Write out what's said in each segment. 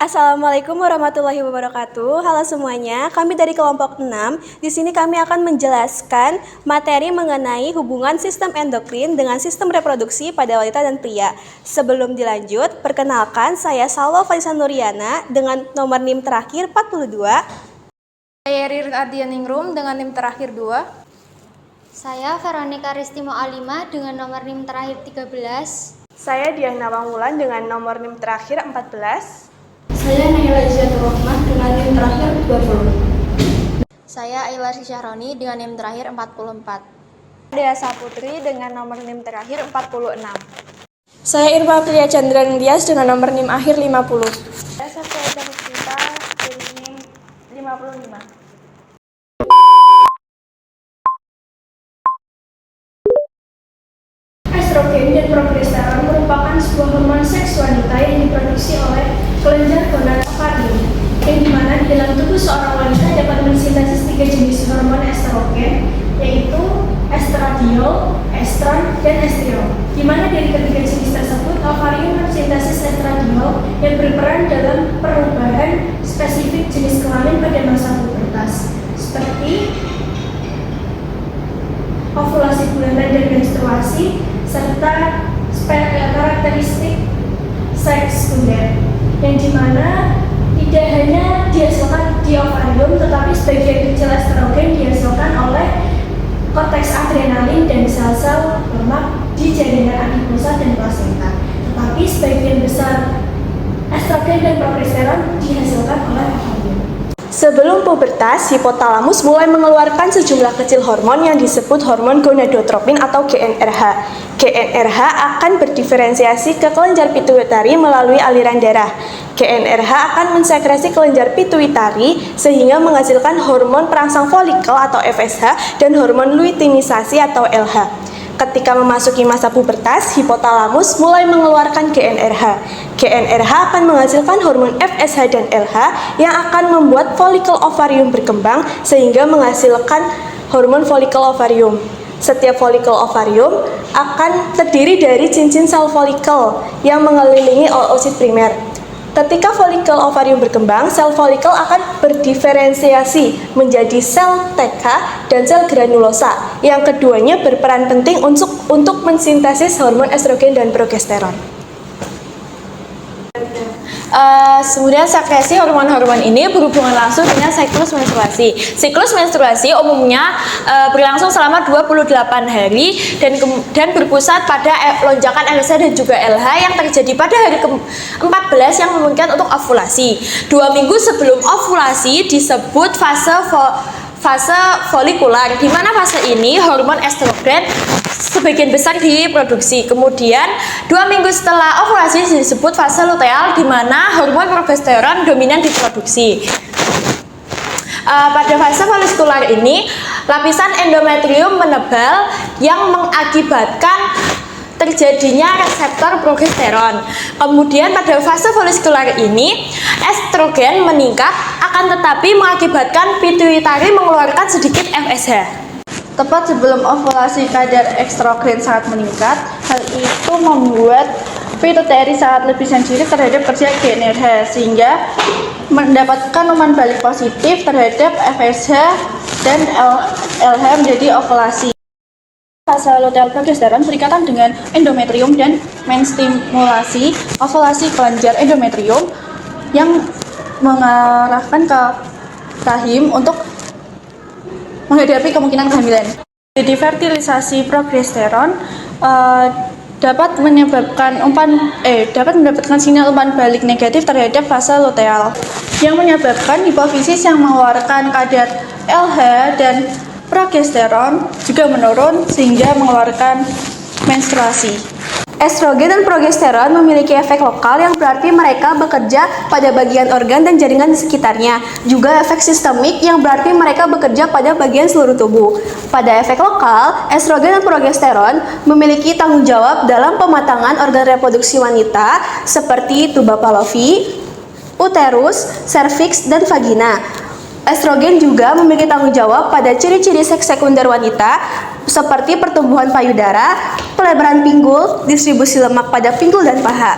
Assalamualaikum warahmatullahi wabarakatuh. Halo semuanya, kami dari kelompok 6. Di sini kami akan menjelaskan materi mengenai hubungan sistem endokrin dengan sistem reproduksi pada wanita dan pria. Sebelum dilanjut, perkenalkan saya Salwa Faisal Nuriana dengan nomor NIM terakhir 42. Saya Ririn Ardianingrum dengan NIM terakhir 2. Saya Veronica Ristimo Alima dengan nomor NIM terakhir 13. Saya Diana Wangulan dengan nomor NIM terakhir 14. Saya Naila Izzatu Rohmah dengan NIM terakhir 20. Saya Ayla Syahroni dengan NIM terakhir 44. Dea Saputri dengan nomor NIM terakhir 46. Saya Irma Priya Chandran Dias dengan nomor NIM akhir 50. Saya Saskia Cinta dengan NIM 55. Estrogen dan progesteron merupakan sebuah hormon seks wanita yang diproduksi oleh kelenjar gonad ovarium, yang dimana di dalam tubuh seorang wanita dapat mensintesis 3 jenis hormon estrogen, yaitu estradiol, estron, dan estriol. Di mana dari ketiga jenis tersebut, ovarium mensintesis estradiol yang berperan dalam perubahan spesifik jenis kelamin pada masa pubertas, seperti ovulasi bulanan dan menstruasi, serta karakteristik seks sekunder, yang dimana tidak hanya dihasilkan di ovarium, tetapi sebagian kecil estrogen dihasilkan oleh korteks adrenalin dan sel-sel lemak di jaringan adiposa dan plasenta. Tetapi sebagian besar estrogen dan progesteron dihasilkan oleh ovarium. Sebelum pubertas, hipotalamus mulai mengeluarkan sejumlah kecil hormon yang disebut hormon gonadotropin atau GnRH. GnRH akan berdiferensiasi ke kelenjar pituitari melalui aliran darah. GnRH akan mensekresi kelenjar pituitari sehingga menghasilkan hormon perangsang folikel atau FSH dan hormon luiteinisasi atau LH. Ketika memasuki masa pubertas, hipotalamus mulai mengeluarkan GnRH. GnRH akan menghasilkan hormon FSH dan LH yang akan membuat folikel ovarium berkembang sehingga menghasilkan hormon folikel ovarium. Setiap folikel ovarium akan terdiri dari cincin sel folikel yang mengelilingi oosit primer. Ketika folikel ovarium berkembang, sel folikel akan berdiferensiasi menjadi sel TK dan sel granulosa. Yang keduanya berperan penting untuk mensintesis hormon estrogen dan progesteron. Kemudian sekresi hormon-hormon ini berhubungan langsung dengan siklus menstruasi. Siklus menstruasi umumnya berlangsung selama 28 hari dan berpusat pada lonjakan FSH dan juga LH yang terjadi pada hari ke-14 yang memungkinkan untuk ovulasi. 2 minggu sebelum ovulasi disebut fase folikular, di mana fase ini hormon estrogen sebagian besar diproduksi. Kemudian 2 minggu setelah ovulasi disebut fase luteal, di mana hormon progesteron dominan diproduksi. Pada fase folikular ini, lapisan endometrium menebal yang mengakibatkan terjadinya reseptor progesteron. Kemudian pada fase folikular ini, estrogen meningkat, akan tetapi mengakibatkan pituitari mengeluarkan sedikit FSH. Tepat sebelum ovulasi, kadar estrogen sangat meningkat. Hal itu membuat pituitari sangat lebih sensitif terhadap kerja GnRH, sehingga mendapatkan umpan balik positif terhadap FSH dan LH menjadi ovulasi. Fase luteal progesteron berikatan dengan endometrium dan menstimulasi ovulasi kelenjar endometrium yang mengarahkan ke rahim untuk menghadapi kemungkinan kehamilan. Jadi fertilisasi progesteron dapat mendapatkan sinyal umpan balik negatif terhadap fase luteal yang menyebabkan hipofisis yang mengeluarkan kadar LH dan progesteron juga menurun sehingga mengeluarkan menstruasi. Estrogen dan progesteron memiliki efek lokal yang berarti mereka bekerja pada bagian organ dan jaringan di sekitarnya. Juga efek sistemik yang berarti mereka bekerja pada bagian seluruh tubuh. Pada efek lokal, estrogen dan progesteron memiliki tanggung jawab dalam pematangan organ reproduksi wanita seperti tuba palovi, uterus, serviks, dan vagina. Estrogen juga memiliki tanggung jawab pada ciri-ciri seks sekunder wanita seperti pertumbuhan payudara, pelebaran pinggul, distribusi lemak pada pinggul dan paha.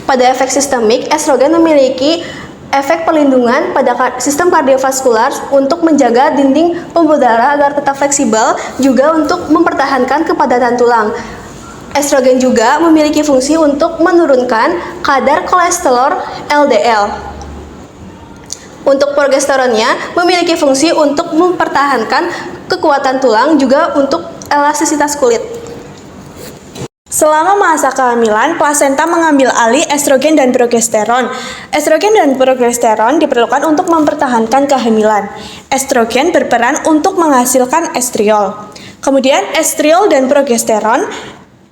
Pada efek sistemik, estrogen memiliki efek perlindungan pada sistem kardiovaskular untuk menjaga dinding pembuluh darah agar tetap fleksibel, juga untuk mempertahankan kepadatan tulang. Estrogen juga memiliki fungsi untuk menurunkan kadar kolesterol LDL. Untuk progesteronnya memiliki fungsi untuk mempertahankan kekuatan tulang, juga untuk elastisitas kulit. Selama masa kehamilan, plasenta mengambil alih estrogen dan progesteron. Estrogen dan progesteron diperlukan untuk mempertahankan kehamilan. Estrogen berperan untuk menghasilkan estriol. Kemudian estriol dan progesteron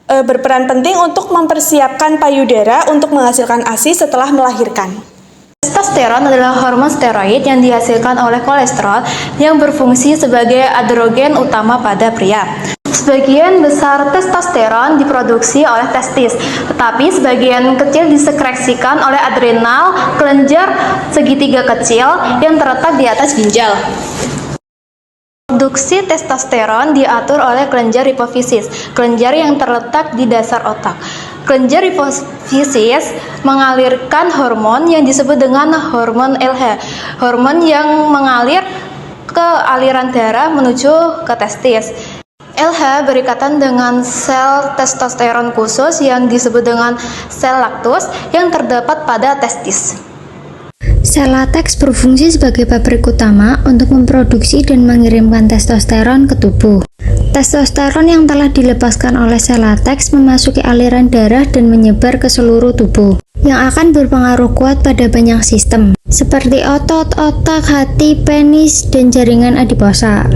berperan penting untuk mempersiapkan payudara untuk menghasilkan ASI setelah melahirkan. Testosteron adalah hormon steroid yang dihasilkan oleh kolesterol yang berfungsi sebagai androgen utama pada pria. Sebagian besar testosteron diproduksi oleh testis, tetapi sebagian kecil disekresikan oleh adrenal, kelenjar segitiga kecil yang terletak di atas ginjal. Produksi testosteron diatur oleh kelenjar hipofisis, kelenjar yang terletak di dasar otak. Kelenjar hipofisis mengalirkan hormon yang disebut dengan hormon LH, hormon yang mengalir ke aliran darah menuju ke testis. LH berikatan dengan sel testosteron khusus yang disebut dengan sel laktus yang terdapat pada testis. Sel lateks berfungsi sebagai pabrik utama untuk memproduksi dan mengirimkan testosteron ke tubuh. Testosteron yang telah dilepaskan oleh sel lateks memasuki aliran darah dan menyebar ke seluruh tubuh, yang akan berpengaruh kuat pada banyak sistem, seperti otot, otak, hati, penis, dan jaringan adiposa.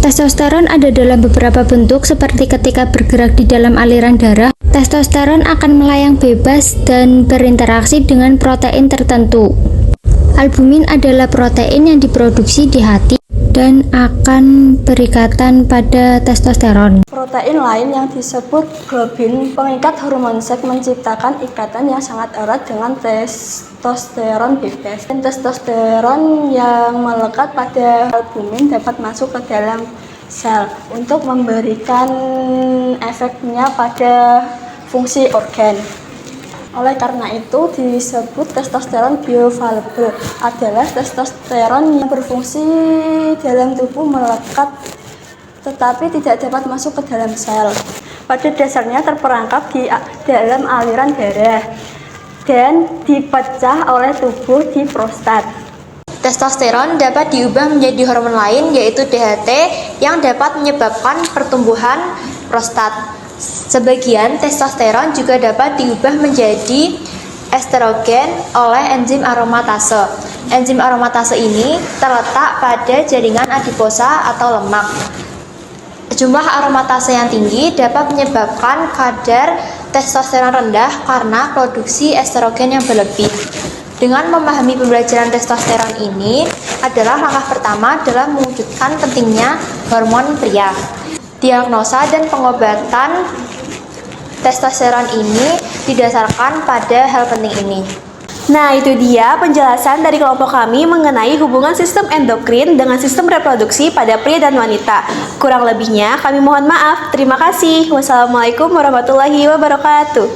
Testosteron ada dalam beberapa bentuk, seperti ketika bergerak di dalam aliran darah, testosteron akan melayang bebas dan berinteraksi dengan protein tertentu. Albumin adalah protein yang diproduksi di hati dan akan berikatan pada testosteron. Protein lain yang disebut globin, pengikat hormon seks, menciptakan ikatan yang sangat erat dengan testosteron bebas. Dan testosteron yang melekat pada albumin dapat masuk ke dalam sel untuk memberikan efeknya pada fungsi organ. Oleh karena itu disebut testosteron bioavailable, adalah testosteron yang berfungsi dalam tubuh melekat tetapi tidak dapat masuk ke dalam sel. Pada dasarnya terperangkap di dalam aliran darah dan dipecah oleh tubuh di prostat. Testosteron dapat diubah menjadi hormon lain, yaitu DHT, yang dapat menyebabkan pertumbuhan prostat. Sebagian testosteron juga dapat diubah menjadi estrogen oleh enzim aromatase. Enzim aromatase ini terletak pada jaringan adiposa atau lemak. Jumlah aromatase yang tinggi dapat menyebabkan kadar testosteron rendah karena produksi estrogen yang berlebih. Dengan memahami pembelajaran testosteron ini adalah langkah pertama dalam mewujudkan pentingnya hormon pria. Diagnosa dan pengobatan testosteron ini didasarkan pada hal penting ini. Nah, itu dia penjelasan dari kelompok kami mengenai hubungan sistem endokrin dengan sistem reproduksi pada pria dan wanita. Kurang lebihnya kami mohon maaf. Terima kasih. Wassalamualaikum warahmatullahi wabarakatuh.